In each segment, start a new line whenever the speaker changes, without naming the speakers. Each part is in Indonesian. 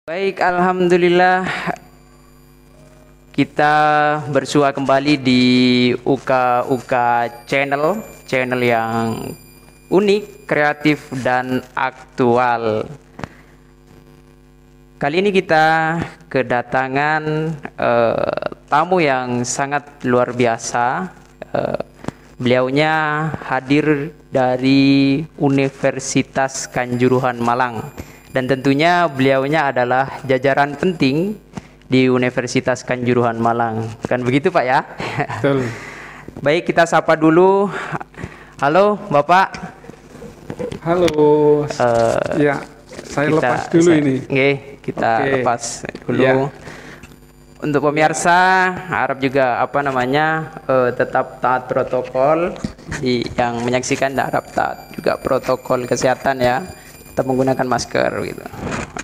Baik, alhamdulillah kita bersua kembali di Uka channel yang unik, kreatif dan aktual. Kali ini kita kedatangan tamu yang sangat luar biasa. Beliaunya hadir dari Universitas Kanjuruhan Malang. Dan tentunya beliaunya adalah jajaran penting di Universitas Kanjuruhan Malang. Kan begitu Pak ya?
Betul.
Baik, kita sapa dulu. Halo Bapak.
Halo. Ya, saya lepas dulu ini.
Kita lepas dulu.
Ya.
Untuk pemirsa, harap juga tetap taat protokol. Yang menyaksikan harap taat juga protokol kesehatan ya. Tetap menggunakan masker gitu.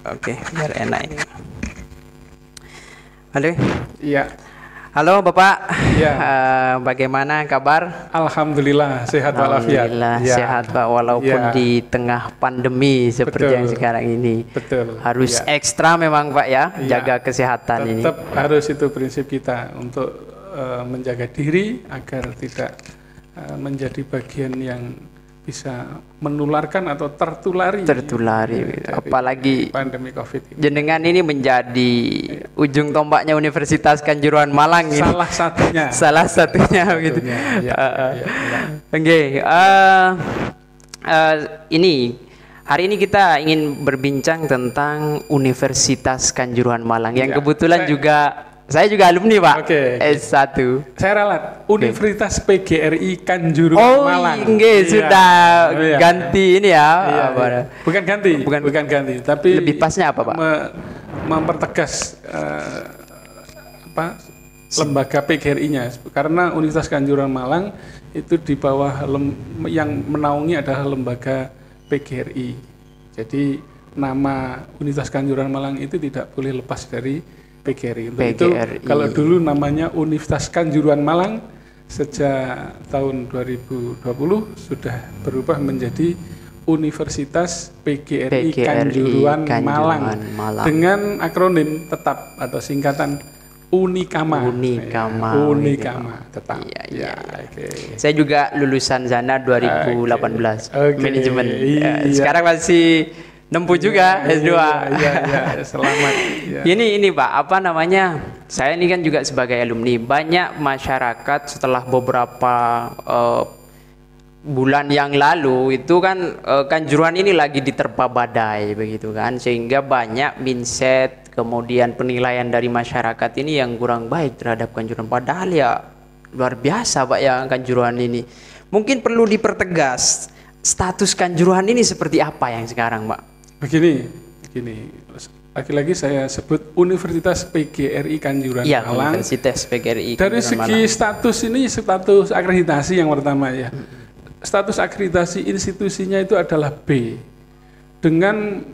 Oke, biar enak ini. Halo.
Iya.
Halo Bapak.
Iya.
Bagaimana kabar?
Alhamdulillah sehat walafiat.
Alhamdulillah
Ya.
sehat Pak, walaupun
Ya.
di tengah pandemi seperti
Betul.
yang sekarang ini.
Betul.
Harus
Ya.
ekstra memang Pak ya,
Ya.
jaga kesehatan ini.
Tetap harus itu prinsip kita untuk menjaga diri agar tidak menjadi bagian yang bisa menularkan atau tertulari
Dari apalagi
pandemi COVID ini.
jenengan ini menjadi ujung tombaknya Universitas Kanjuruhan Malang ini.
Salah satunya.
Gitu.
Ya.
Oke, ini hari ini kita ingin berbincang tentang Universitas Kanjuruhan Malang yang
Ya,
kebetulan saya juga alumni Pak.
Oke.
S1.
Saya ralat Universitas PGRI Kanjuruhan
Oh,
Malang.
iya, sudah
Iya.
ganti ini ya.
Iya,
apa?
iya. Bukan ganti, tapi
Lebih pasnya apa Pak?
mempertegas lembaga PGRI-nya, karena Universitas Kanjuruhan Malang itu di bawah yang menaungi adalah lembaga PGRI. Jadi nama Universitas Kanjuruhan Malang itu tidak boleh lepas dari PGRI. Untuk itu kalau dulu namanya Universitas Kanjuruhan Malang, sejak tahun 2020 sudah berubah menjadi Universitas PGRI Kanjuruhan Malang dengan akronim tetap atau singkatan Unikama. Unikama tetap.
Iya.
Okay.
Saya juga lulusan sana 2018 manajemen.
Iya.
Sekarang masih nempuh juga S2.
Iya, selamat. Ya.
Ini Pak, saya ini kan juga sebagai alumni, banyak masyarakat setelah beberapa bulan yang lalu itu kan Kanjuruhan ini lagi diterpa badai begitu kan, sehingga banyak mindset kemudian penilaian dari masyarakat ini yang kurang baik terhadap Kanjuruhan, padahal ya luar biasa Pak ya Kanjuruhan ini. Mungkin perlu dipertegas status Kanjuruhan ini seperti apa yang sekarang Pak? Begini,
lagi-lagi saya sebut Universitas PGRI Kanjuruhan Malang.
Universitas PGRI
dari segi status ini, status akreditasi yang pertama ya. Status akreditasi institusinya itu adalah B dengan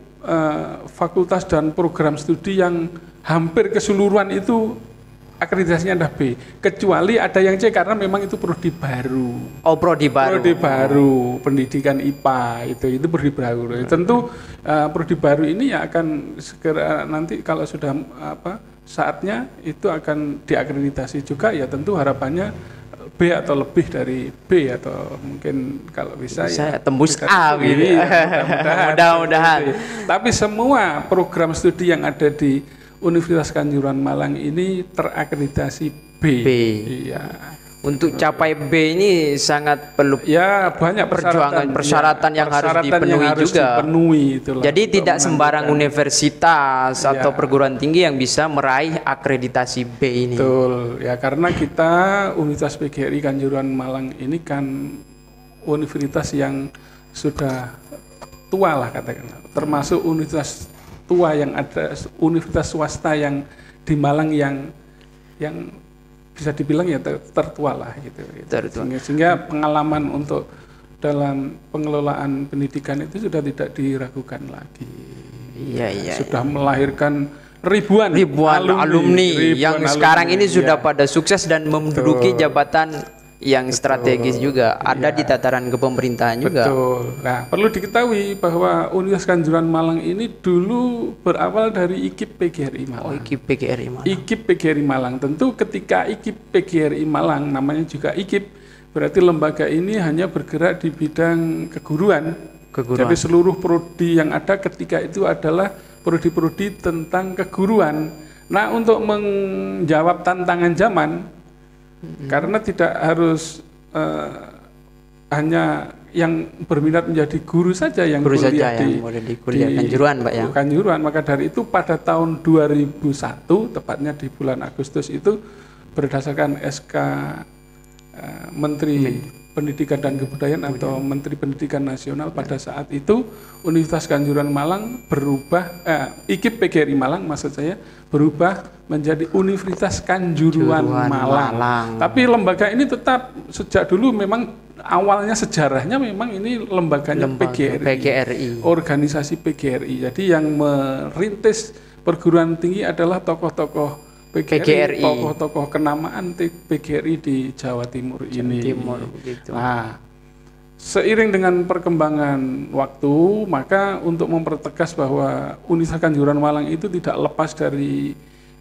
fakultas dan program studi yang hampir keseluruhan itu akreditasinya adalah B, kecuali ada yang C karena memang itu prodi baru.
Oh, prodi baru.
Pendidikan IPA itu prodi baru. Tentu prodi baru ini ya akan segera nanti kalau sudah saatnya itu akan diakreditasi juga, ya tentu harapannya B atau lebih dari B, atau mungkin kalau bisa ya
tembus A gitu. Mudah-mudahan.
Tapi semua program studi yang ada di Universitas Kanjuruhan Malang ini terakreditasi B.
Iya. Untuk capai B ini sangat perlu
banyak
persyaratan yang harus
dipenuhi.
Jadi tidak sembarang universitas atau perguruan tinggi yang bisa meraih akreditasi B ini.
Betul. Ya, karena kita Universitas PGRI Kanjuruhan Malang ini kan universitas yang sudah tua lah katakanlah. Termasuk universitas tua yang ada, universitas swasta yang di Malang yang bisa dibilang ya tertua lah gitu. Sehingga pengalaman untuk dalam pengelolaan pendidikan itu sudah tidak diragukan lagi.
Iya.
Sudah melahirkan ribuan
alumni yang sekarang ini sudah pada sukses dan menduduki jabatan yang strategis juga, ada di tataran kepemerintahan juga.
Betul. Nah, perlu diketahui bahwa Universitas Kanjuruhan Malang ini dulu berawal dari IKIP PGRI Malang.
Oh, IKIP PGRI Malang.
IKIP PGRI Malang. Tentu ketika IKIP PGRI Malang, namanya juga IKIP, berarti lembaga ini hanya bergerak di bidang keguruan. Jadi seluruh prodi yang ada ketika itu adalah prodi-prodi tentang keguruan. Nah, untuk menjawab tantangan zaman, karena tidak harus hanya yang berminat menjadi guru saja yang
guru
kuliah
saja yang boleh di kuliah Kanjuruhan, Pak ya.
Kanjuruhan, maka dari itu pada tahun 2001, tepatnya di bulan Agustus itu, berdasarkan SK Menteri Pendidikan dan Kebudayaan atau Menteri Pendidikan Nasional pada saat itu, Universitas Kanjuruhan Malang berubah, IKIP PGRI Malang maksud saya, berubah menjadi Universitas Kanjuruhan Malang. Tapi lembaga ini tetap sejak dulu memang awalnya sejarahnya memang ini lembaganya PGRI, organisasi PGRI. Jadi yang merintis perguruan tinggi adalah tokoh-tokoh PGRI, tokoh-tokoh kenamaan PGRI di Jawa Timur ini.
Begitu.
Nah, seiring dengan perkembangan waktu, maka untuk mempertegas bahwa Universitas Kanjuruhan Malang itu tidak lepas dari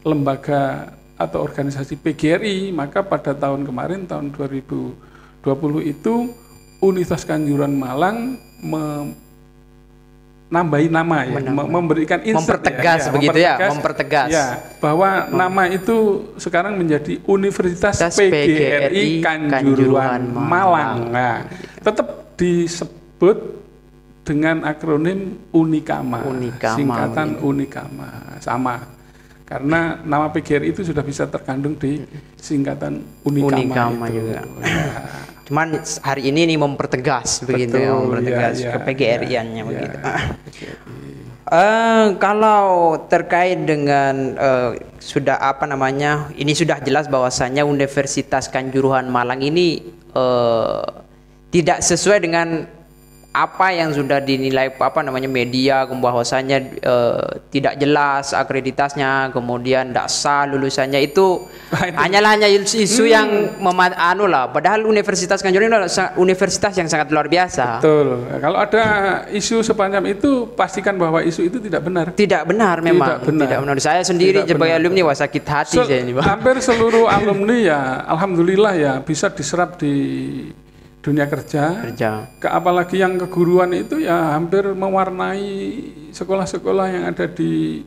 lembaga atau organisasi PGRI, maka pada tahun kemarin, tahun 2020 itu, Universitas Kanjuruhan Malang nambahin nama ya, memberikan insert,
mempertegas mempertegas
bahwa nama itu sekarang menjadi Universitas PGRI Kanjuruhan Malang. Nah, tetap disebut dengan akronim Unikama. Singkatan Unikama, sama. Karena nama PGRI itu sudah bisa terkandung di singkatan Unikama itu.
Juga. Cuman hari ini mempertegas begitu ya, mempertegas ke PGRI-annya begitu. Kalau terkait dengan sudah ini sudah jelas bahwasannya Universitas Kanjuruhan Malang ini tidak sesuai dengan apa yang sudah dinilai media, bahwasanya tidak jelas akreditasnya, kemudian tidak sah lulusannya, itu hanya isu yang padahal Universitas Kanjuruhan adalah universitas yang sangat luar biasa.
Betul. Kalau ada isu sepanjang itu, pastikan bahwa isu itu tidak benar.
Tidak benar memang. Tidak benar. Saya sendiri sebagai alumni sakit hati saya ini, Pak.
Hampir seluruh alumni ya, alhamdulillah ya bisa diserap di dunia kerja. Apalagi yang keguruan itu ya hampir mewarnai sekolah-sekolah yang ada di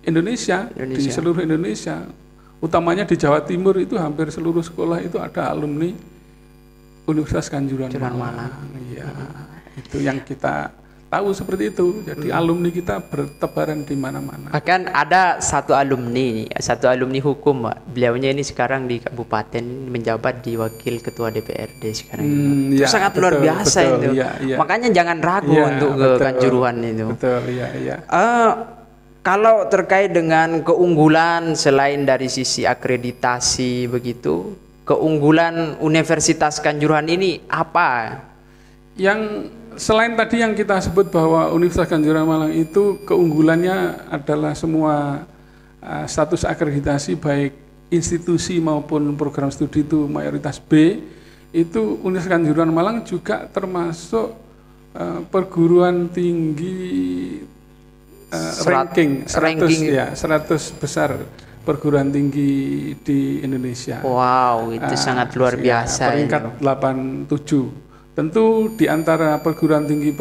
Indonesia, di seluruh Indonesia. Utamanya di Jawa Timur itu hampir seluruh sekolah itu ada alumni Universitas Kanjuruhan Malang. Ya, itu yang kita tahu seperti itu. Jadi alumni kita bertebaran di mana-mana.
Bahkan ada satu alumni hukum, Pak. Beliaunya ini sekarang di kabupaten menjabat di wakil ketua DPRD sekarang. Itu sangat luar biasa itu. Makanya jangan ragu untuk ke Kanjuruhan itu. Kalau terkait dengan keunggulan selain dari sisi akreditasi begitu, keunggulan Universitas Kanjuruhan ini apa?
Yang selain tadi yang kita sebut bahwa Universitas Kanjuruhan Malang itu keunggulannya adalah semua status akreditasi baik institusi maupun program studi itu mayoritas B, itu Universitas Kanjuruhan Malang juga termasuk perguruan tinggi ranking 100 besar perguruan tinggi di Indonesia.
Wow, itu sangat luar biasa.
Peringkat 87. Tentu di antara perguruan tinggi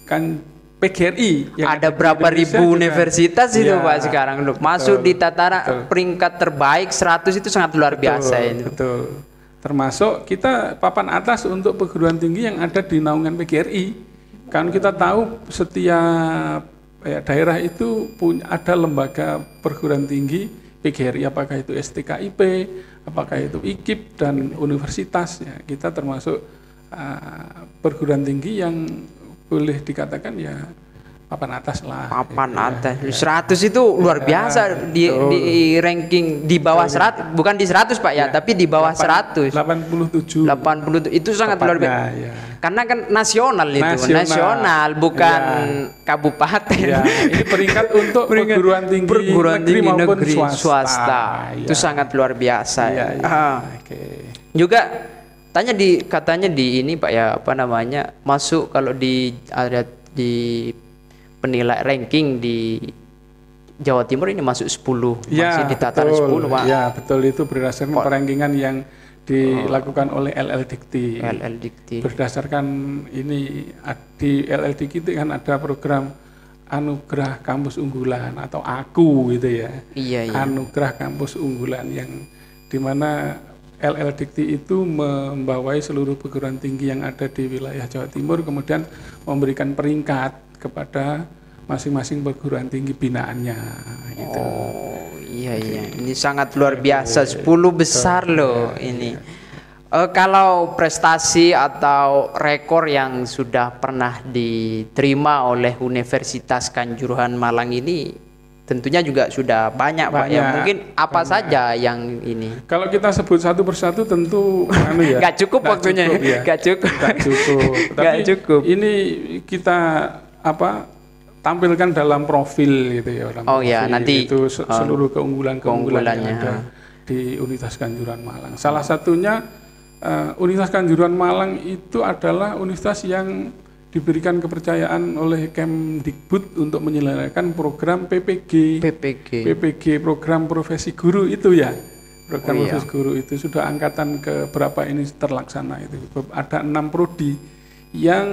kan PGRI
yang ada berapa ribu universitas itu Pak sekarang masuk di tataran peringkat terbaik 100, itu sangat luar biasa itu.
Betul. Termasuk kita papan atas untuk perguruan tinggi yang ada di naungan PGRI. Kan kita tahu setiap daerah itu ada lembaga perguruan tinggi PGRI, apakah itu STKIP, apakah itu IKIP dan universitas. Ya, kita termasuk perguruan tinggi yang boleh dikatakan ya papan atas lah.
Papan atas. 100 itu luar biasa di ranking di bawah 100, bukan di 100 Pak ya, tapi di bawah 100.
87
itu sangat luar biasa. Ya. Karena kan nasional itu, nasional bukan kabupaten.
Ya, ini peringkat untuk perguruan tinggi negeri maupun swasta.
Itu sangat luar biasa. Juga katanya di ini Pak ya, apa namanya, masuk kalau ada di penilai ranking di Jawa Timur ini masuk 10,
Ya,
masih di tataran
betul.
10 Pak.
Ya, betul, itu berdasarkan perankingan yang dilakukan oleh LLDikti.
LLDikti.
Berdasarkan ini di LLDikti kan ada program Anugerah Kampus Unggulan atau AKU gitu ya.
Iya, iya.
Anugerah Kampus Unggulan yang dimana LLDikti itu membawai seluruh perguruan tinggi yang ada di wilayah Jawa Timur, kemudian memberikan peringkat kepada masing-masing perguruan tinggi binaannya gitu.
Oh iya iya, ini sangat luar biasa, 10 besar loh ini. Kalau prestasi atau rekor yang sudah pernah diterima oleh Universitas Kanjuruhan Malang ini tentunya juga sudah banyak Pak ya. Mungkin apa saja yang ini?
Kalau kita sebut satu persatu tentu ya.
Nggak cukup waktunya. Nggak cukup.
Tapi
cukup.
Ini kita tampilkan dalam profil gitu ya.
Oh ya, nanti
itu seluruh keunggulan-keunggulan yang ada di Universitas Kanjuruhan Malang. Salah satunya Universitas Kanjuruhan Malang itu adalah universitas yang diberikan kepercayaan oleh Kemdikbud untuk menyelenggarakan program PPG, program profesi guru itu ya. Program profesi guru itu sudah angkatan ke berapa ini terlaksana itu. Ada 6 prodi yang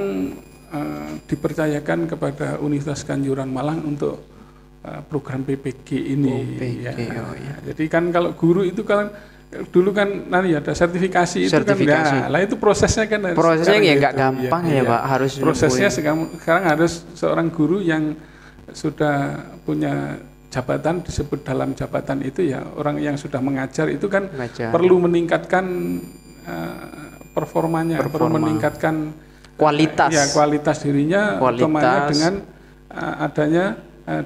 dipercayakan kepada Universitas Kanjuruhan Malang untuk program PPG ini. Jadi kan kalau guru itu kan dulu kan ada sertifikasi itu kan lah itu prosesnya kan
ya nggak gampang ya Pak, harus
prosesnya sekarang harus seorang guru yang sudah punya jabatan, disebut dalam jabatan itu ya orang yang sudah mengajar itu kan perlu meningkatkan performanya, perlu meningkatkan kualitas dirinya, utamanya dengan adanya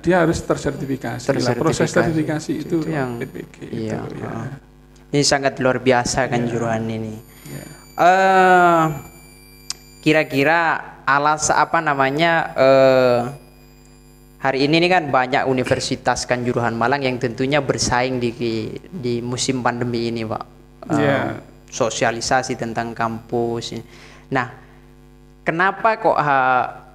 dia harus tersertifikasi. Proses sertifikasi itu yang PPG itu ya.
Ini sangat luar biasa Kanjuruhan ini. Kira-kira hari ini kan banyak Universitas Kanjuruhan Malang yang tentunya bersaing di musim pandemi ini Pak. Sosialisasi tentang kampus. Nah, kenapa kok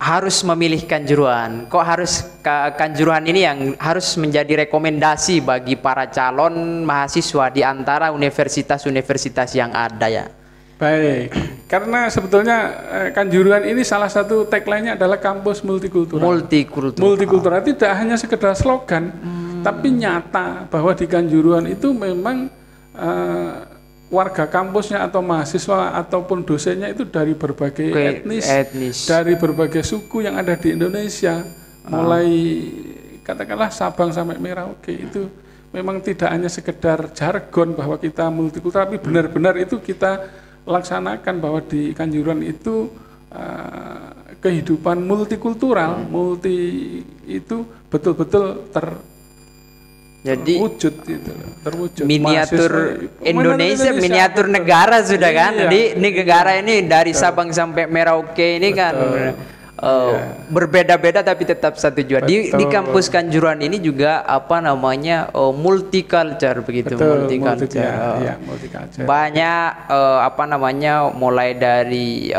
harus memilih Kanjuruhan? Kok harus Kanjuruhan ini yang harus menjadi rekomendasi bagi para calon mahasiswa di antara universitas-universitas yang ada ya?
Baik, karena sebetulnya Kanjuruhan ini salah satu tagline-nya adalah kampus multikultural. Multikultural tidak hanya sekedar slogan, tapi nyata bahwa di Kanjuruhan itu memang warga kampusnya atau mahasiswa ataupun dosennya itu dari berbagai etnis, dari berbagai suku yang ada di Indonesia, mulai katakanlah Sabang sampai Merauke itu memang tidak hanya sekedar jargon bahwa kita multikultural, tapi benar-benar itu kita laksanakan bahwa di Kanjuruhan itu kehidupan multikultural, itu betul-betul terwujud
miniatur Indonesia, miniatur negara sudah kan. Jadi ini negara ini dari Sabang sampai Merauke ini kan berbeda-beda tapi tetap satu tujuan. Di kampus Kanjuruhan ini juga multicultural begitu. Multicultural. Banyak mulai dari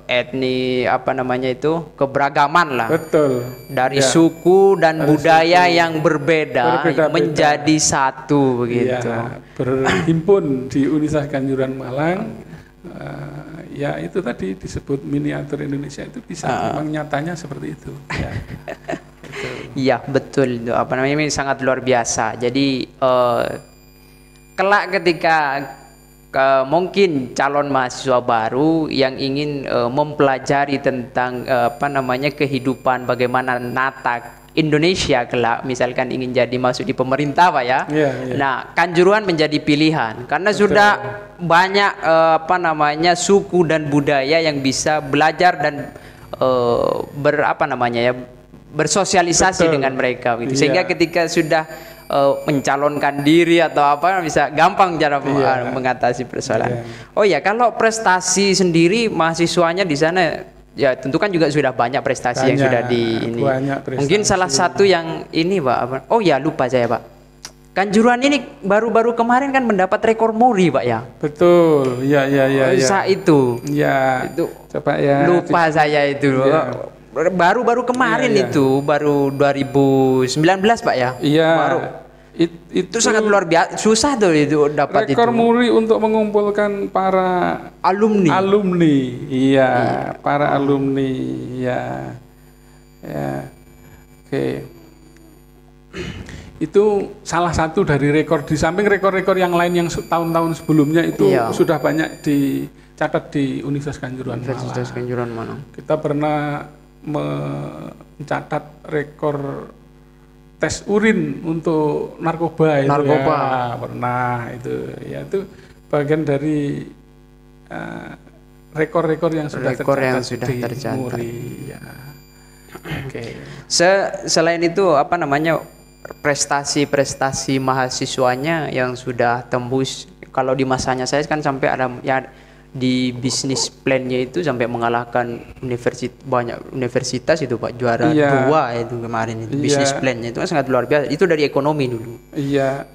etnis keberagaman lah.
Betul.
Dari suku dan budaya yang berbeda menjadi satu begitu.
Berhimpun di Universitas Kanjuruhan Malang. Ya itu tadi disebut miniatur Indonesia itu bisa memang nyatanya seperti itu.
Iya betul itu ini sangat luar biasa. Jadi kelak ketika mungkin calon mahasiswa baru yang ingin mempelajari tentang kehidupan bagaimana nata Indonesia kelak, misalkan ingin jadi masuk di pemerintah Pak ya. Nah, Kanjuruhan menjadi pilihan karena sudah banyak suku dan budaya yang bisa belajar dan bersosialisasi dengan mereka gitu. Sehingga ketika sudah mencalonkan diri atau bisa gampang cara mengatasi persoalan. Oh ya, kalau prestasi sendiri mahasiswanya di sana ya tentu kan juga sudah banyak prestasi yang sudah di ini. Mungkin salah satu yang ini Pak. Oh ya lupa saya Pak. Kanjuruhan ini baru-baru kemarin kan mendapat rekor muri, Pak ya.
Betul, ya.
Saat itu.
Ya.
Itu
coba ya.
lupa saya itu.
Ya.
Baru kemarin itu, baru 2019 Pak ya.
Iya.
Baru. Itu sangat luar biasa, susah tuh itu dapat
rekor
itu.
muri untuk mengumpulkan para
alumni.
Iya, para alumni. Ya. Oke. Itu salah satu dari rekor, di samping rekor-rekor yang lain yang tahun-tahun sebelumnya itu sudah banyak dicatat di Universitas Kanjuruhan Malang. Kita pernah mencatat rekor tes urin untuk narkoba itu ya, pernah itu. Ya, itu bagian dari rekor-rekor yang sudah tercatat muri. Ya. Oke.
Selain itu apa namanya, prestasi-prestasi mahasiswanya yang sudah tembus, kalau di masanya saya kan sampai ada ya di bisnis plan-nya itu sampai mengalahkan banyak universitas itu Pak, juara 2 itu kemarin itu. Bisnis plan-nya itu kan sangat luar biasa. Itu dari ekonomi dulu. Iya.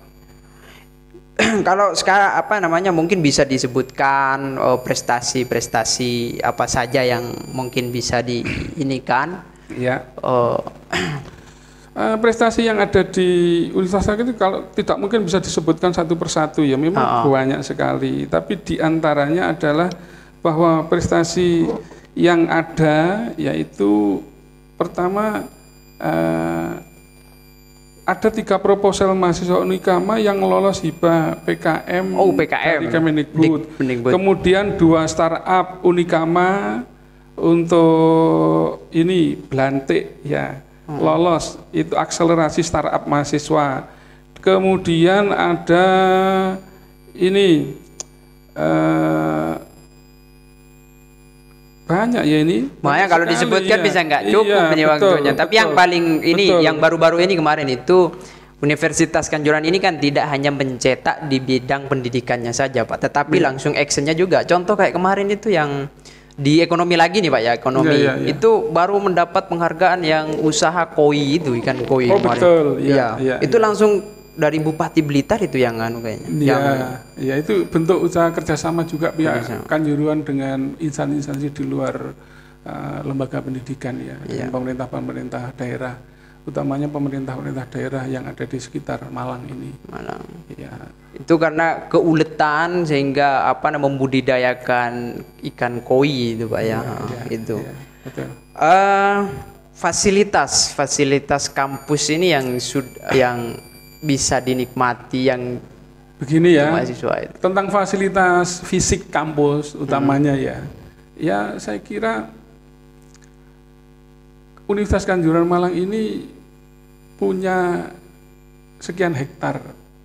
Kalau sekarang apa namanya, mungkin bisa disebutkan prestasi-prestasi apa saja yang mungkin bisa diinikan.
Iya. Prestasi yang ada di Universitas itu kalau tidak mungkin bisa disebutkan satu persatu ya, memang banyak sekali. Tapi diantaranya adalah bahwa prestasi yang ada yaitu pertama ada 3 proposal mahasiswa Unikama yang lolos hibah PKM, dari Kemendikbud. Kemudian 2 startup Unikama untuk ini Blantik ya. Lolos itu akselerasi startup mahasiswa. Kemudian ada ini banyak ya ini.
Makanya kalau disebutkan bisa nggak cukup ini waktunya. Tapi yang paling ini yang baru-baru ini kemarin itu Universitas Kanjuruhan ini kan tidak hanya mencetak di bidang pendidikannya saja Pak, tetapi langsung actionnya juga. Contoh kayak kemarin itu yang di ekonomi lagi nih Pak ya, ekonomi itu baru mendapat penghargaan yang usaha koi itu, ikan koi kemarin.
Betul,
itu langsung dari Bupati Blitar itu yang anu kayaknya.
Ya itu bentuk usaha kerjasama juga pihak Kanjuruhan dengan instansi-instansi di luar lembaga pendidikan ya, dengan pemerintah daerah, utamanya pemerintah daerah yang ada di sekitar Malang ini. Ya.
Itu karena keuletan sehingga membudidayakan ikan koi itu Pak ya. Itu.
Betul.
Fasilitas kampus ini yang bisa dinikmati yang
begini ya.
Mahasiswa itu.
Tentang fasilitas fisik kampus utamanya ya. Ya saya kira Universitas Kanjuruhan Malang ini punya sekian hektar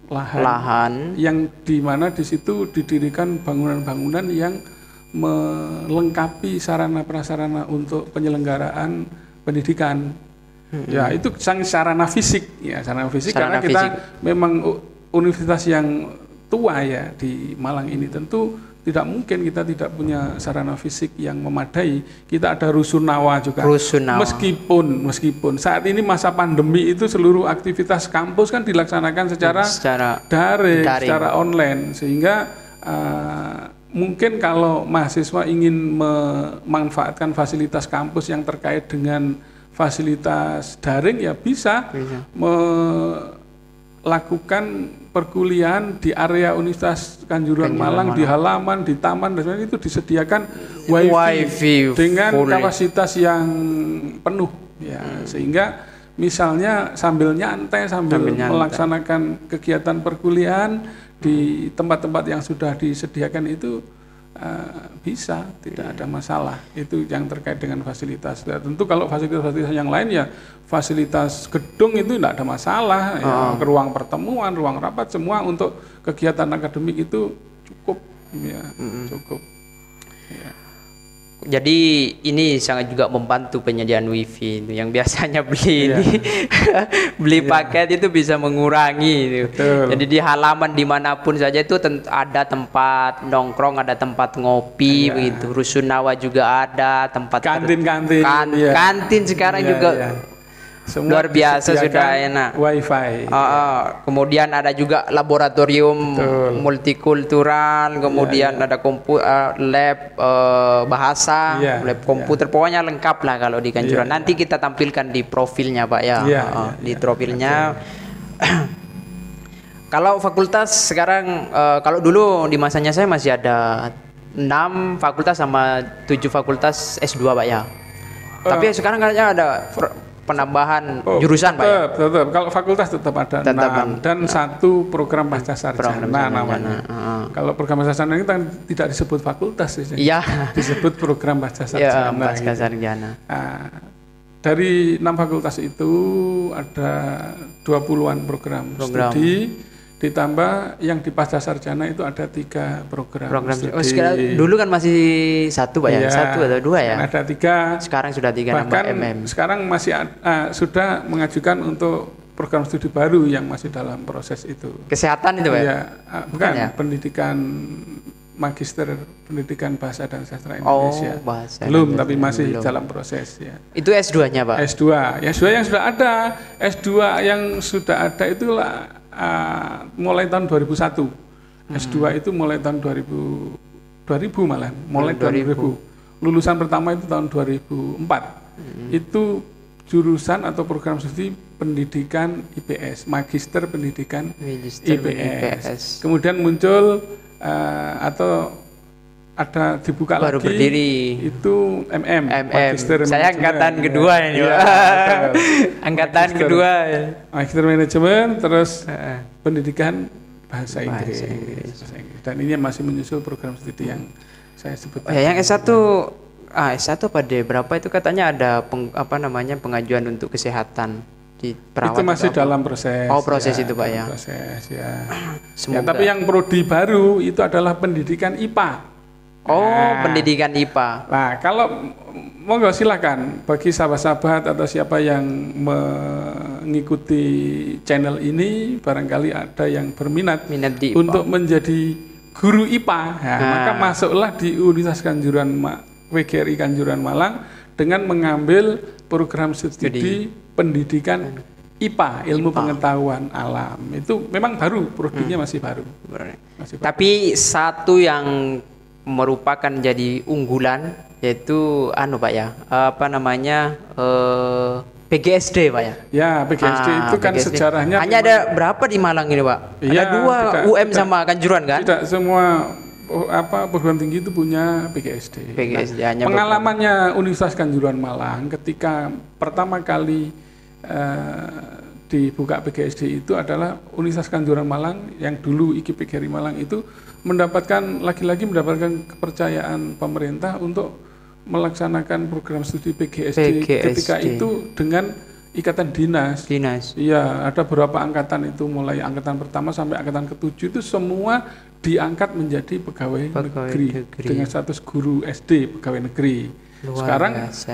lahan yang dimana di situ didirikan bangunan-bangunan yang melengkapi sarana prasarana untuk penyelenggaraan pendidikan. Ya itu sarana fisik ya, sarana fisik karena kita memang universitas yang tua ya di Malang ini, tentu tidak mungkin kita tidak punya sarana fisik yang memadai. Kita ada rusunawa juga. Meskipun saat ini masa pandemi itu seluruh aktivitas kampus kan dilaksanakan secara daring, secara online, sehingga mungkin kalau mahasiswa ingin memanfaatkan fasilitas kampus yang terkait dengan fasilitas daring ya bisa. Melakukan perkuliahan di area Universitas Kanjuruhan Malang, di halaman, di taman, dan sebagainya, itu disediakan wifi dengan kapasitas yang penuh ya, sehingga misalnya sambil nyantai sambil melaksanakan kegiatan perkuliahan di tempat-tempat yang sudah disediakan itu bisa, tidak ada masalah. Itu yang terkait dengan fasilitas. Ya, tentu kalau fasilitas yang lain ya fasilitas gedung itu tidak ada masalah, ya, ruang pertemuan, ruang rapat, semua untuk kegiatan akademik itu cukup, ya, cukup. Ya.
Jadi ini sangat juga membantu penyediaan wifi itu, yang biasanya beli paket itu bisa mengurangi itu. Jadi di halaman dimanapun saja itu ada tempat nongkrong, ada tempat ngopi begitu. Rusunawa juga ada tempat
kantin
kantin sekarang juga
Semua
luar biasa sudah
disediakan
enak.
Wifi.
Kemudian ada juga laboratorium
Betul.
multikultural, kemudian ada lab bahasa,
Iya,
lab komputer, pokoknya lengkap lah kalau di Kanjuruhan.
Iya,
Nanti kita tampilkan di profilnya Pak ya.
Iya,
Di profilnya. Kalau fakultas sekarang, kalau dulu di masanya saya masih ada 6 fakultas sama 7 fakultas S2 Pak ya. Tapi sekarang kayaknya ada penambahan jurusan Pak ya.
Tetap. Kalau fakultas tetap ada 6 dan 1 program pasca sarjana namanya. Kalau program pasca sarjana itu kan tidak disebut fakultas sih.
Iya.
Disebut program pasca sarjana.
Pasca sarjana.
Nah, dari 6 fakultas itu ada 20-an program studi, ditambah yang di pasca sarjana itu ada 3 program studi.
Sekarang, dulu kan masih 1 Pak ya, 1 atau 2 ya.
Ada 3.
Sekarang sudah 3
bahkan
nambah MM.
sekarang masih sudah mengajukan untuk program studi baru yang masih dalam proses itu.
Kesehatan itu Pak?
Ya, bukan
ya?
Pendidikan Magister Pendidikan Bahasa dan Sastra Indonesia.
Bahasa
belum, tapi masih dalam proses ya.
Itu S2-nya Pak?
S2 yang sudah ada. S2 yang sudah ada itulah mulai tahun 2001. S2 itu mulai tahun 2000 malah, mulai 2000. Lulusan pertama itu tahun 2004. Itu jurusan atau program studi pendidikan IPS, Magister Pendidikan IPS. Kemudian muncul atau ada dibuka
baru
lagi
berdiri
itu Magister
saya angkatan kedua ini Pak. Angkatan kedua
Magister Manajemen, terus pendidikan bahasa Inggris. Dan ini masih menyusul program studi yang saya sebut
yang S1 S1 pada berapa itu katanya ada pengajuan untuk kesehatan di perawat.
Itu masih dalam proses.
Proses itu Pak ya.
Proses ya. Tapi yang prodi baru itu adalah pendidikan IPA.
Pendidikan IPA.
Nah, kalau monggo silakan bagi sahabat-sahabat atau siapa yang mengikuti channel ini, barangkali ada yang berminat untuk menjadi guru IPA, maka masuklah di Universitas WGRI Kanjuruhan Malang dengan mengambil program studi pendidikan IPA, ilmu pengetahuan alam. Itu memang baru, prodinya masih baru.
Tapi satu yang merupakan jadi unggulan yaitu Pak ya, PGSD Pak ya.
Ya, PGSD itu kan PGSD. Sejarahnya
hanya ada berapa di Malang ini Pak? Ada 2, UM sama Kanjuruhan kan?
Tidak semua perguruan tinggi itu punya PGSD. Pengalamannya Universitas Kanjuruhan Malang ketika pertama kali dibuka PGSD itu adalah Universitas Kanjuruhan Malang yang dulu IKIP Malang itu lagi-lagi mendapatkan kepercayaan pemerintah untuk melaksanakan program studi PGSD. Ketika itu dengan ikatan dinas. Iya, ada beberapa angkatan itu, mulai angkatan pertama sampai angkatan ke-7 itu semua diangkat menjadi pegawai negeri dengan status guru SD pegawai negeri.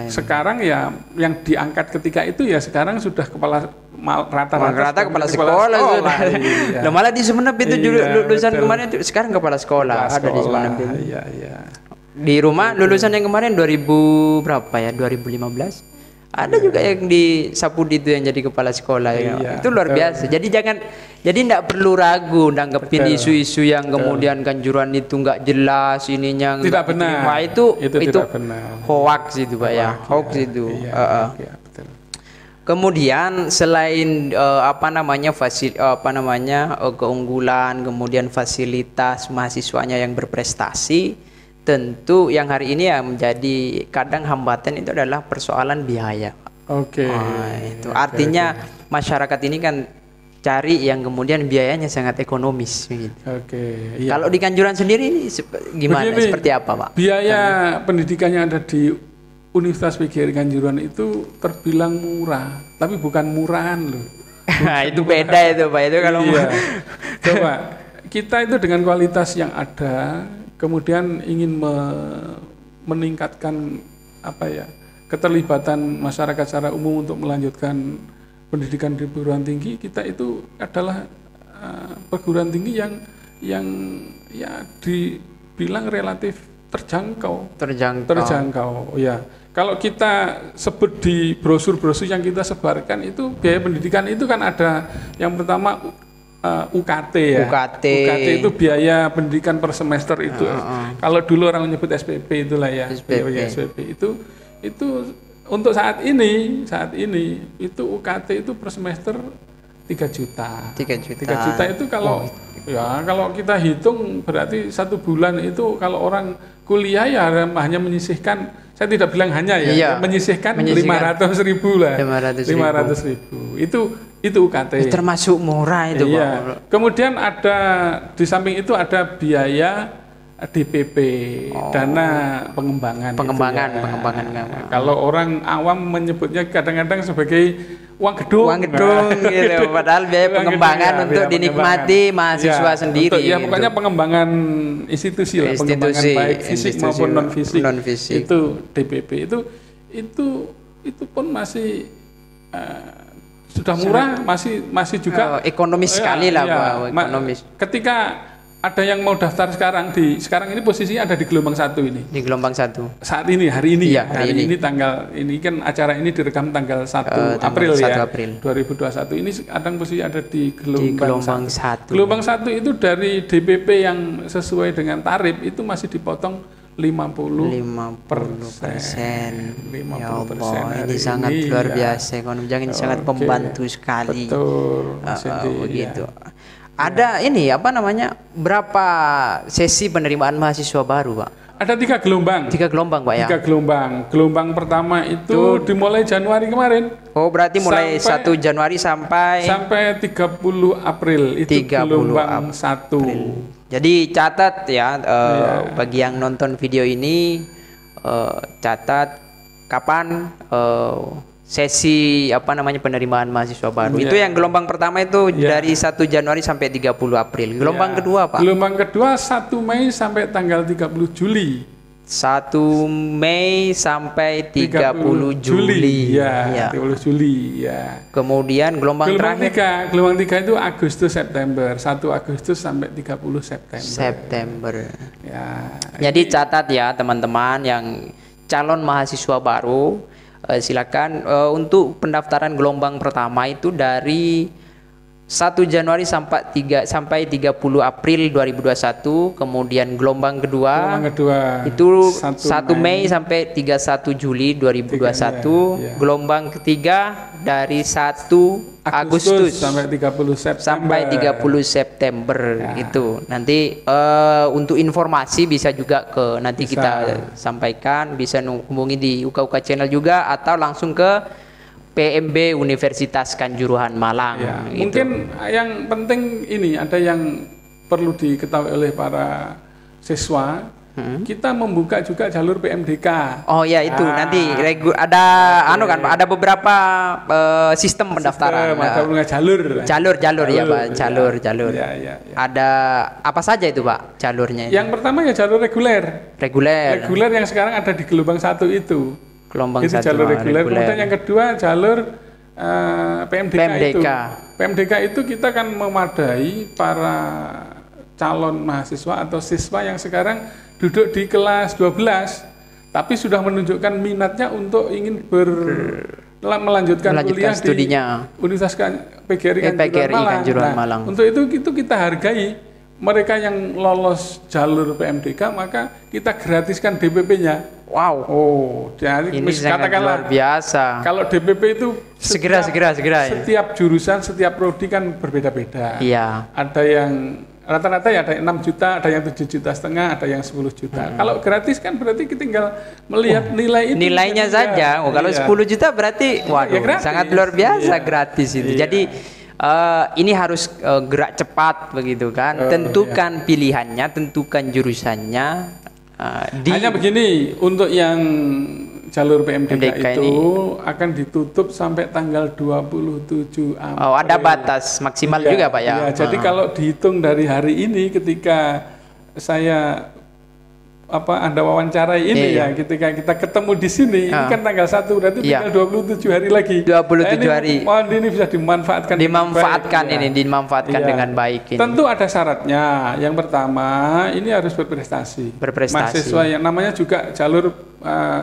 Sekarang ya yang diangkat ketika itu ya sekarang sudah rata-rata
kepala sekolah sudah. Iya. Malah di Sumeneb itu lulusan kemarin itu sekarang kepala sekolah ada di Sumeneb.
Iya.
Di rumah lulusan yang kemarin 2000 berapa ya? 2015. Ada juga yang di Sapudi itu yang jadi kepala sekolah ya. Itu luar biasa. Jadi tidak perlu ragu nanggepin isu-isu yang kemudian Kanjuruhan itu nggak jelas ininya.
Tidak benar.
Wah, itu
tidak benar.
Hoax itu Pak ya. Hoax itu.
Betul.
Kemudian selain keunggulan, kemudian fasilitas mahasiswanya yang berprestasi, tentu yang hari ini ya menjadi kadang hambatan itu adalah persoalan biaya. Itu artinya masyarakat ini kan cari yang kemudian biayanya sangat ekonomis. Gitu. Kalau di Kanjuruhan sendiri ini gimana? Seperti apa Pak?
Biaya pendidikan yang ada di Universitas WGRI Kanjuruhan itu terbilang murah, tapi bukan murahan loh.
Itu beda itu Pak. Itu kalau
coba kita itu dengan kualitas yang ada, kemudian ingin meningkatkan keterlibatan masyarakat secara umum untuk melanjutkan pendidikan di perguruan tinggi, kita itu adalah perguruan tinggi yang ya dibilang relatif terjangkau ya. Kalau kita sebut di brosur-brosur yang kita sebarkan itu biaya pendidikan itu kan ada yang pertama UKT ya.
UKT
itu biaya pendidikan per semester itu. Kalau dulu orang menyebut SPP itulah ya. SPP itu untuk saat ini itu UKT itu per semester 3 juta.
3 juta.
3 juta itu kalau kalau kita hitung berarti 1 bulan itu kalau orang kuliah ya hanya menyisihkan, saya tidak bilang hanya ya, menyisihkan 500.000 lah. 500.000. Itu UKT.
Termasuk murah itu,
Pak. Kemudian ada di samping itu ada biaya DPP, dana pengembangan.
Pengembangan.
Kalau orang awam menyebutnya kadang-kadang sebagai uang gedung
gitu. Padahal biaya pengembangan untuk dinikmati mahasiswa sendiri.
Pokoknya pengembangan institusi lah, pengembangan baik fisik maupun non fisik. Itu DPP itu pun masih sudah murah, masih juga
ekonomis sekali lah, Pak. Ekonomis.
Ketika ada yang mau daftar sekarang ini posisinya ada di gelombang 1 ini. Di
gelombang 1.
Saat ini hari ini ini kan acara ini direkam tanggal 1 April 2021. Ini kadang posisi ada di gelombang 1. Gelombang 1 itu dari DPP yang sesuai dengan tarif itu masih dipotong 50%.
50%. Ya Allah, ini sangat luar biasa. Ini sangat membantu sekali.
Betul.
Begitu. Ada berapa sesi penerimaan mahasiswa baru, Pak?
Ada 3 gelombang.
3 gelombang, Pak ya?
3 gelombang. Gelombang pertama itu dimulai Januari kemarin.
Oh, berarti mulai 1 Januari sampai
30 April. Itu
30
gelombang 1.
Jadi catat ya, bagi yang nonton video ini, catat kapan sesi penerimaan mahasiswa baru. Itu yang gelombang pertama itu dari 1 Januari sampai 30 April. Gelombang kedua, Pak?
Gelombang kedua 1 Mei sampai tanggal 30 Juli.
1 Mei sampai 30 Juli.
30 Juli ya.
Kemudian gelombang terakhir.
Gelombang 3 itu Agustus September. 1 Agustus sampai 30 September. Ya.
Jadi catat ya teman-teman yang calon mahasiswa baru, silakan untuk pendaftaran gelombang pertama itu dari 1 Januari sampai 30 April 2021, kemudian gelombang kedua itu 1 Mei sampai 31 Juli 2021, gelombang ketiga dari 1 Agustus
sampai 30
September itu. Nanti untuk informasi bisa juga kita sampaikan, bisa hubungi di UKUK Channel juga atau langsung ke PMB Universitas Kanjuruhan Malang.
Mungkin yang penting ini ada yang perlu diketahui oleh para siswa. Kita membuka juga jalur PMDK.
Oh ya, itu nanti ada beberapa sistem pendaftaran. Jalur ya, Pak. Jalur. Ada apa saja itu, Pak, jalurnya?
Yang pertama ya jalur reguler. Reguler yang sekarang ada di gelombang 1 itu. Itu jalur reguler. Kemudian yang kedua jalur PMDK. PMDK itu kita kan memadai para calon mahasiswa atau siswa yang sekarang duduk di kelas 12 tapi sudah menunjukkan minatnya untuk ingin melanjutkan kuliah studinya di Universitas PGRI Kanjuruhan Malang. Untuk itu kita hargai mereka yang lolos jalur PMDK, maka kita gratiskan DPP-nya.
Wow.
Jadi
ini katakanlah luar biasa.
Kalau DPP itu
segera.
Setiap jurusan, setiap prodi kan berbeda-beda.
Iya.
Ada yang rata-rata ya ada yang 6 juta, ada yang 7,5 juta, ada yang 10 juta. Kalau gratis kan berarti kita tinggal melihat
nilainya saja. Kalau 10 juta berarti sangat luar biasa gratis itu. Jadi ini harus gerak cepat begitu kan. Tentukan pilihannya, tentukan jurusannya.
Hanya begini, untuk yang jalur PMDK itu akan ditutup sampai tanggal 27 April.
Oh, ada batas maksimal juga, Pak ya.
Jadi kalau dihitung dari hari ini ketika saya Anda wawancarai ini ya, ketika kita ketemu di sini, ini kan tanggal 1, berarti tinggal 27 hari lagi.
27 hari.
Mohon ini bisa dimanfaatkan.
Dimanfaatkan dengan baik ini.
Tentu ada syaratnya. Yang pertama, ini harus berprestasi. Mahasiswa yang namanya juga jalur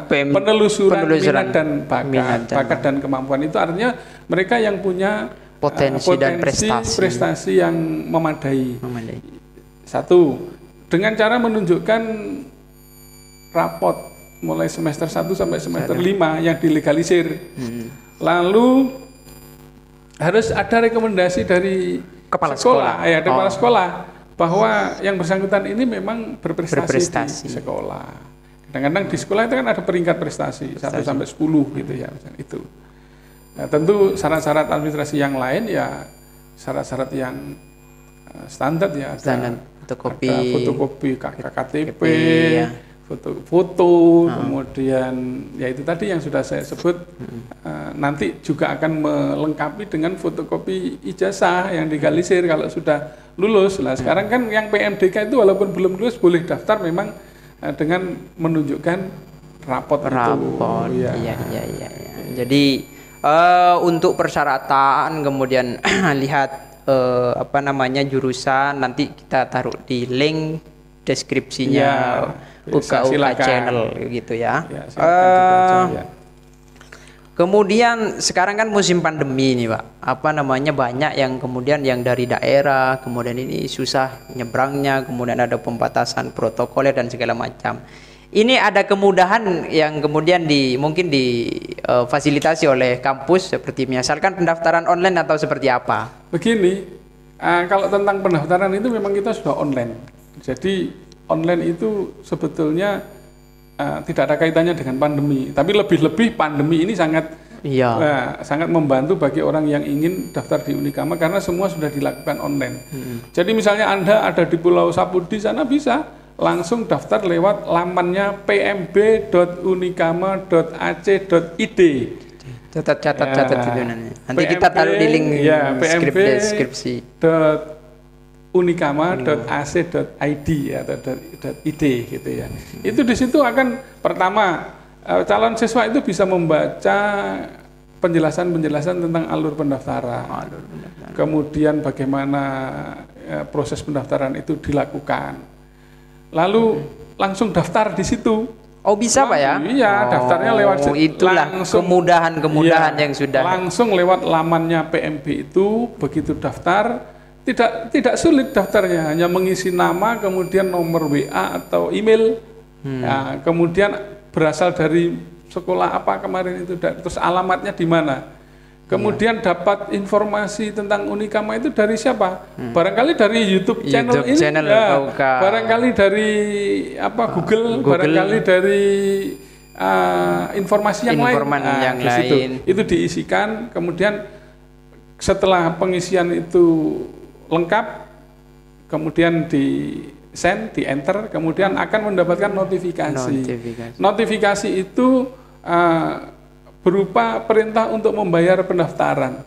penelusuran minat dan bakat dan kemampuan, itu artinya mereka yang punya
potensi dan
prestasi yang memadai. Satu, dengan cara menunjukkan rapot mulai semester 1 sampai semester 5 yang dilegalisir. Lalu harus ada rekomendasi dari kepala sekolah bahwa yang bersangkutan ini memang berprestasi di sekolah. Kadang-kadang di sekolah itu kan ada peringkat prestasi 1 sampai 10 gitu ya, itu. Nah, tentu syarat-syarat administrasi yang lain ya syarat-syarat yang standar ya, ada fotokopi KKTP, foto, kemudian ya itu tadi yang sudah saya sebut, nanti juga akan melengkapi dengan fotokopi ijazah yang digalisir kalau sudah lulus. Nah, sekarang kan yang PMDK itu walaupun belum lulus boleh daftar memang dengan menunjukkan rapot.
Iya. Jadi untuk persyaratan kemudian lihat jurusan, nanti kita taruh di link deskripsinya UKUK channel gitu ya. Kemudian sekarang kan musim pandemi nih Pak, banyak yang kemudian yang dari daerah, kemudian ini susah nyebrangnya, kemudian ada pembatasan protokoler dan segala macam. Ini ada kemudahan yang kemudian mungkin difasilitasi oleh kampus, seperti misalkan pendaftaran online atau seperti apa?
Begini, kalau tentang pendaftaran itu memang kita sudah online. Jadi online itu sebetulnya tidak ada kaitannya dengan pandemi. Tapi lebih-lebih pandemi ini sangat membantu bagi orang yang ingin daftar di Unikama karena semua sudah dilakukan online. Jadi misalnya Anda ada di Pulau Sapudi sana bisa langsung daftar lewat lamannya pmb.unikama.ac.id.
Catat itu nanti kita taruh di link deskripsi.
unikama.ac.id atau .id gitu ya. Itu di situ akan pertama calon siswa itu bisa membaca penjelasan tentang alur pendaftaran. Kemudian bagaimana proses pendaftaran itu dilakukan. Lalu langsung daftar di situ.
Oh bisa Pak ya?
Iya, daftarnya lewat
itulah kemudahan yang sudah.
Langsung lewat lamannya PMB itu, begitu daftar tidak sulit daftarnya, hanya mengisi nama, kemudian nomor WA atau email. Nah, kemudian berasal dari sekolah apa kemarin itu, terus alamatnya di mana. Kemudian dapat informasi tentang Unikama itu dari siapa? Barangkali dari YouTube channel ini, barangkali dari Google, barangkali dari informasi yang lain. Itu diisikan, kemudian setelah pengisian itu lengkap, kemudian di send, di enter, kemudian akan mendapatkan notifikasi. Notifikasi itu berupa perintah untuk membayar pendaftaran,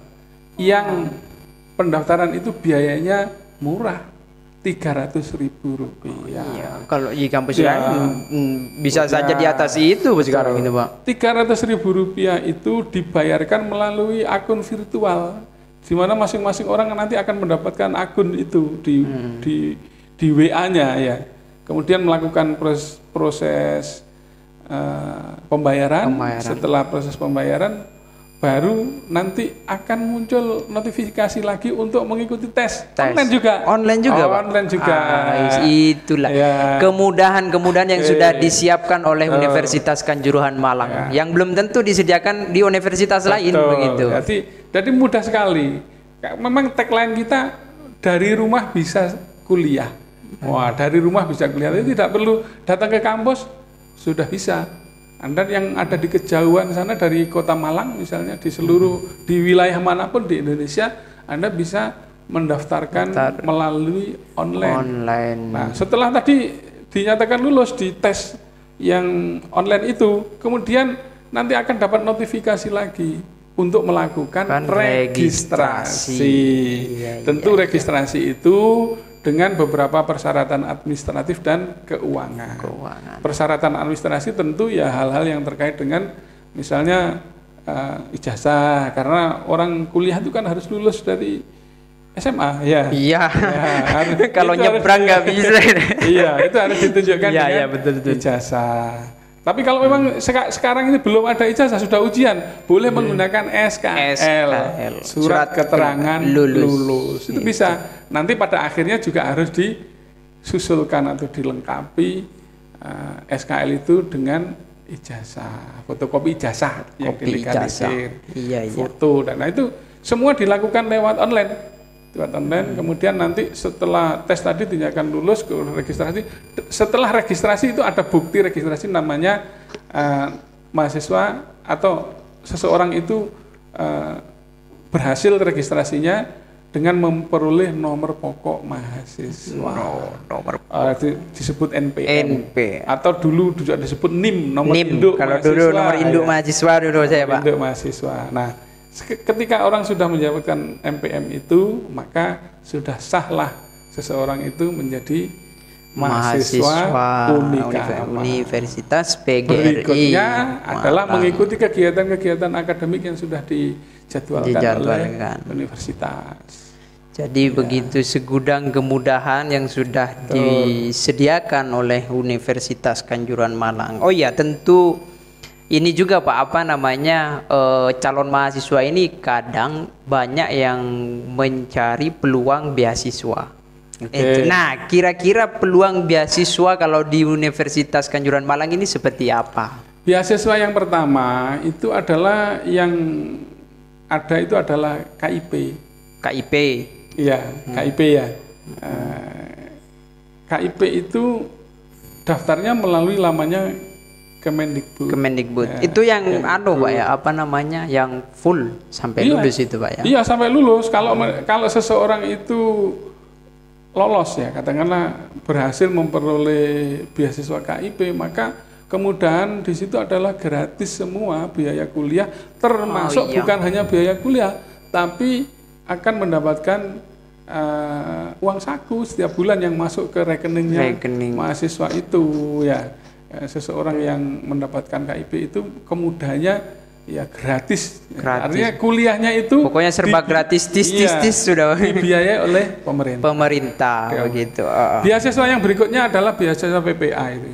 yang pendaftaran itu biayanya murah, Rp300.000.
Iya, kalau di kampus bisa saja di atas itu sekarang itu Pak.
Rp300.000 itu dibayarkan melalui akun virtual, di mana masing-masing orang nanti akan mendapatkan akun itu di WA-nya ya. Kemudian melakukan proses pembayaran. Setelah proses pembayaran baru nanti akan muncul notifikasi lagi untuk mengikuti tes. Online juga
itulah kemudahan yang sudah disiapkan oleh Universitas Kanjuruhan Malang yang belum tentu disediakan di universitas lain begitu.
Jadi mudah sekali. Memang tagline kita dari rumah bisa kuliah. Wah, dari rumah bisa kuliah, jadi tidak perlu datang ke kampus, sudah bisa. Anda yang ada di kejauhan sana dari kota Malang misalnya, di wilayah manapun di Indonesia, Anda bisa mendaftarkan melalui online. Nah, setelah tadi dinyatakan lulus di tes yang online itu, kemudian nanti akan dapat notifikasi lagi untuk melakukan registrasi. Tentu registrasi itu dengan beberapa persyaratan administratif dan keuangan. Persyaratan administrasi tentu ya hal-hal yang terkait dengan misalnya ijazah, karena orang kuliah itu kan harus lulus dari SMA ya.
Iya.
Ya,
kalau nyebrang nggak bisa.
Iya, itu harus ditunjukkan dengan
betul.
ijazah. Tapi kalau memang sekarang ini belum ada ijazah, sudah ujian, boleh menggunakan SKL, surat keterangan lulus. Itu bisa. Nanti pada akhirnya juga harus disusulkan atau dilengkapi SKL itu dengan ijazah, fotokopi ijazah yang dilegalisir, foto, dan itu semua dilakukan lewat online. Kemudian nanti setelah tes tadi dinyatakan lulus ke registrasi. Setelah registrasi itu ada bukti registrasi, namanya mahasiswa atau seseorang itu berhasil registrasinya dengan memperoleh nomor pokok mahasiswa. Disebut NPM. Atau dulu juga disebut NIM, nomor induk
kalau
mahasiswa.
Dulu nomor induk mahasiswa dulu saya, Pak.
Induk mahasiswa. Nah, ketika orang sudah mendapatkan MPM itu, maka sudah sahlah seseorang itu menjadi mahasiswa
Universitas PGRI.
Berikutnya adalah mengikuti kegiatan-kegiatan akademik yang sudah dijadwalkan oleh universitas.
Jadi begitu segudang kemudahan yang sudah disediakan oleh Universitas Kanjuruhan Malang. Oh iya, tentu ini juga Pak, calon mahasiswa ini kadang banyak yang mencari peluang beasiswa. Nah, kira-kira peluang beasiswa kalau di Universitas Kanjuruhan Malang ini seperti apa?
Beasiswa yang pertama itu adalah KIP.
KIP.
Iya, KIP ya. KIP itu daftarnya melalui lamanya Kemendikbud.
Ya, itu yang Pak ya, yang full sampai lulus itu Pak ya.
Iya, sampai lulus. Kalau seseorang itu lolos ya, katakanlah berhasil memperoleh beasiswa KIP, maka kemudahan di situ adalah gratis semua biaya kuliah, termasuk bukan hanya biaya kuliah, tapi akan mendapatkan uang saku setiap bulan yang masuk ke rekening mahasiswa itu ya. Seseorang yang mendapatkan KIP itu kemudahannya ya gratis. Artinya kuliahnya itu
pokoknya serba gratis, sudah
dibiayai oleh pemerintah.
Begitu.
Beasiswa yang berikutnya adalah beasiswa PPA itu.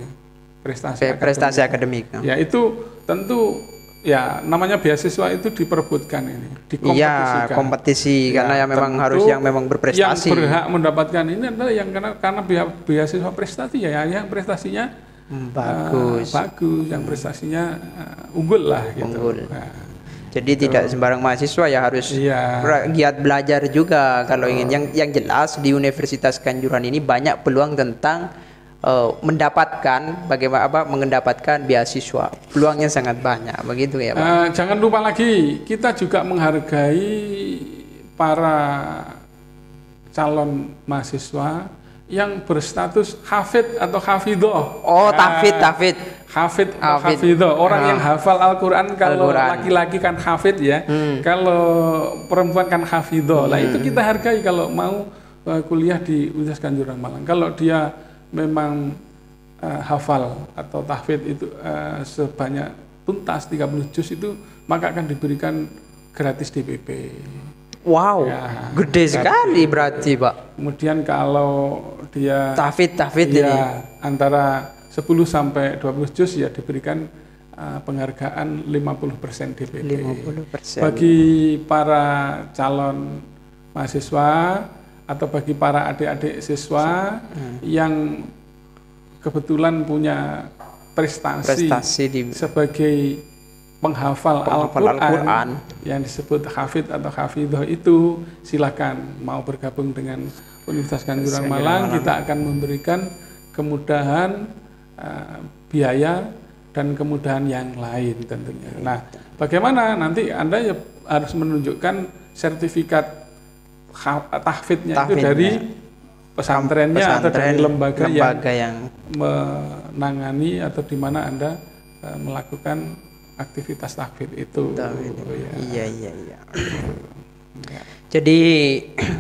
Prestasi
akademik.
Ya, itu tentu ya namanya beasiswa itu diperebutkan ini, dikompetisikan.
Iya, kompetisi karena yang memang harus yang memang berprestasi.
Yang berhak mendapatkan ini adalah yang karena beasiswa prestasi ya, yang prestasinya bagus, yang prestasinya unggul lah gitu. Nah,
jadi tidak sembarang mahasiswa ya harus giat belajar juga kalau ingin. Yang jelas di Universitas Kanjuruhan ini banyak peluang tentang mendapatkan beasiswa. Peluangnya sangat banyak, begitu ya Pak.
Jangan lupa lagi kita juga menghargai para calon mahasiswa yang berstatus hafid atau hafidhoh.
Hafid
atau hafidhoh. Orang yang hafal Al-Quran, kalau laki-laki kan hafid ya, kalau perempuan kan hafidhoh. Lah itu kita hargai kalau mau kuliah di Universitas Kanjuruhan Malang. Kalau dia memang hafal atau tahfidz itu sebanyak tuntas 30 juz itu, maka akan diberikan gratis DPP.
Wow, gede sekali berarti Pak.
Kemudian kalau dia
tahfidz ini
antara 10 sampai 20 juz ya diberikan penghargaan 50% DPP. 50%. Bagi para calon mahasiswa atau bagi para adik-adik siswa yang kebetulan punya prestasi sebagai penghafal Al-Quran yang disebut hafidz atau hafidhoh itu, silakan mau bergabung dengan Universitas Kanjuruhan Malang. Kita akan memberikan kemudahan biaya dan kemudahan yang lain tentunya. Nah, bagaimana nanti Anda ya harus menunjukkan sertifikat tahfidznya itu dari pesantrennya atau dari lembaga yang menangani atau di mana Anda melakukan aktivitas tahfidz itu.
Iya. Jadi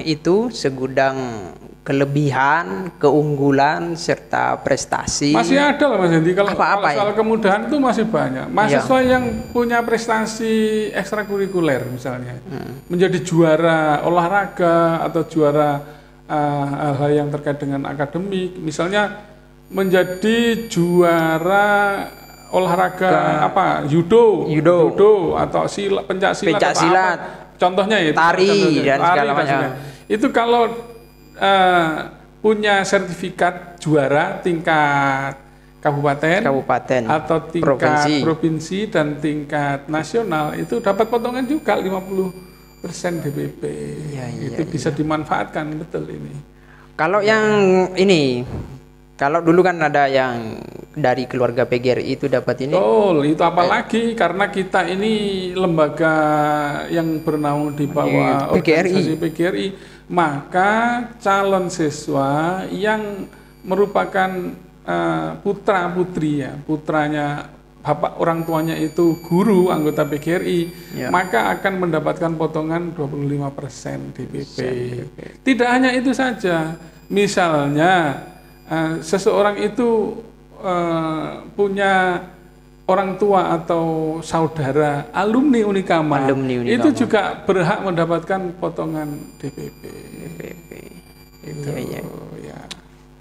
itu segudang kelebihan, keunggulan serta prestasi.
Masih ada lah Mas Hendi, kalau
Apa-apa
soal
ya?
kemudahan itu masih banyak. Mahasiswa yang punya prestasi ekstrakurikuler misalnya, menjadi juara olahraga atau juara hal-hal yang terkait dengan akademik, misalnya menjadi juara olahraga judo atau pencak silat, contohnya ya
tari dan segala macam.
Itu kalau punya sertifikat juara tingkat kabupaten atau tingkat provinsi dan tingkat nasional, itu dapat potongan juga 50% DPP. Itu bisa dimanfaatkan betul ini.
Kalau yang ini, kalau dulu kan ada yang dari keluarga PGRI itu dapat ini.
Itu apalagi karena kita ini lembaga yang bernaung di bawah organisasi PGRI, maka calon siswa yang merupakan putra putri ya, putranya bapak orang tuanya itu guru anggota PGRI, maka akan mendapatkan potongan 25% DPP. Tidak hanya itu saja, misalnya seseorang itu punya orang tua atau saudara alumni Unikama, itu juga berhak mendapatkan potongan DPP. Itu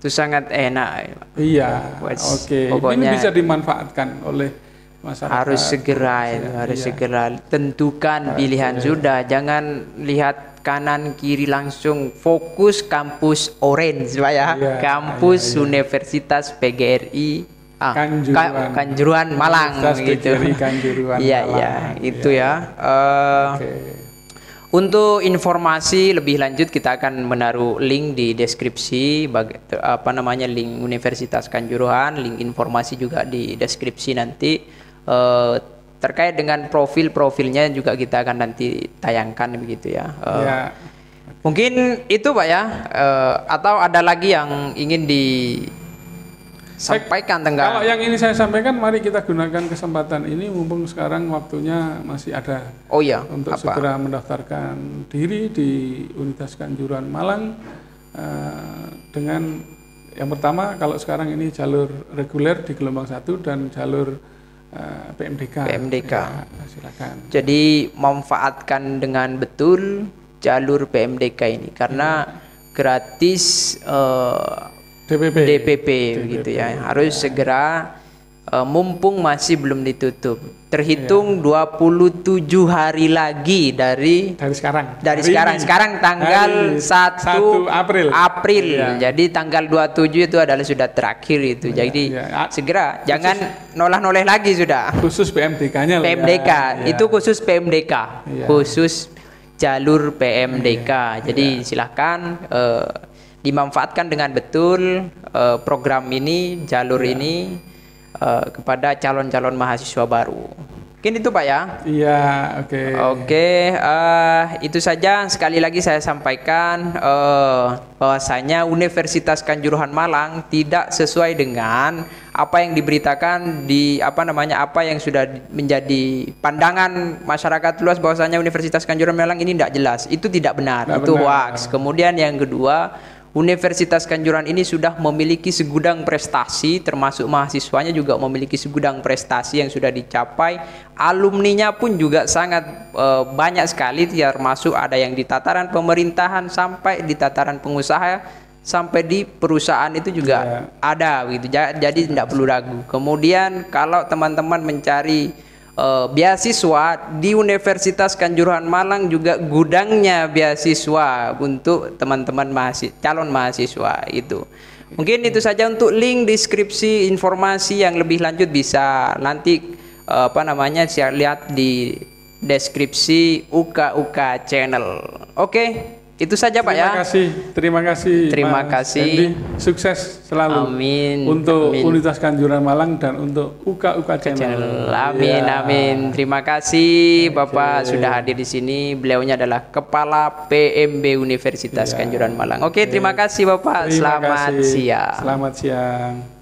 itu sangat enak.
Iya, oke. Ini bisa dimanfaatkan oleh masyarakat.
Harus segera tentukan pilihan sudah. Jangan lihat kanan kiri, langsung fokus kampus Orange, kampus Universitas PGRI Kanjuruhan Malang gitu. Iya, itu ya. Untuk informasi lebih lanjut kita akan menaruh link di deskripsi, link Universitas Kanjuruhan, link informasi juga di deskripsi nanti. Terkait dengan profilnya juga kita akan nanti tayangkan begitu ya. Mungkin itu Pak ya, atau ada lagi yang ingin disampaikan tentang.
Kalau yang ini saya sampaikan, mari kita gunakan kesempatan ini mumpung sekarang waktunya masih ada. Untuk segera mendaftarkan diri di Universitas Kanjuruhan Malang dengan yang pertama, kalau sekarang ini jalur reguler di gelombang 1 dan jalur PMDK. Ya, silakan.
Jadi manfaatkan dengan betul jalur PMDK ini karena gratis DPP begitu ya. Harus segera mumpung masih belum ditutup. Terhitung 27 hari lagi dari sekarang. Sekarang tanggal 1 April. Jadi tanggal 27 itu adalah sudah terakhir itu. Jadi segera, jangan noleh-noleh lagi sudah.
Khusus PMDK-nya.
Itu khusus PMDK. Khusus jalur PMDK. Jadi silahkan dimanfaatkan dengan betul program ini, jalur ini kepada calon-calon mahasiswa baru. Mungkin itu Pak ya.
Iya,
Oke, itu saja. Sekali lagi saya sampaikan bahwasanya Universitas Kanjuruhan Malang tidak sesuai dengan apa yang diberitakan apa yang sudah menjadi pandangan masyarakat luas bahwasanya Universitas Kanjuruhan Malang ini tidak jelas. Itu tidak benar. Itu hoax. Kemudian yang kedua, Universitas Kanjuruhan ini sudah memiliki segudang prestasi, termasuk mahasiswanya juga memiliki segudang prestasi yang sudah dicapai. Alumninya pun juga sangat banyak sekali, termasuk ada yang di tataran pemerintahan sampai di tataran pengusaha, sampai di perusahaan itu juga ada gitu. Jadi tidak perlu ragu. Kemudian kalau teman-teman mencari beasiswa di Universitas Kanjuruhan Malang, juga gudangnya beasiswa untuk teman-teman calon mahasiswa itu. Mungkin itu saja untuk link deskripsi. Informasi yang lebih lanjut bisa nanti saya lihat di deskripsi UK Channel. Oke. Itu saja Pak ya.
Terima kasih. Andy. Sukses selalu.
Amin.
Untuk Universitas Kanjuruhan Malang dan untuk UK Channel.
Amin. Terima kasih Bapak sudah hadir di sini. Beliaunya adalah Kepala PMB Universitas Kanjuruhan Malang. Terima kasih Bapak. Selamat siang.
Selamat siang.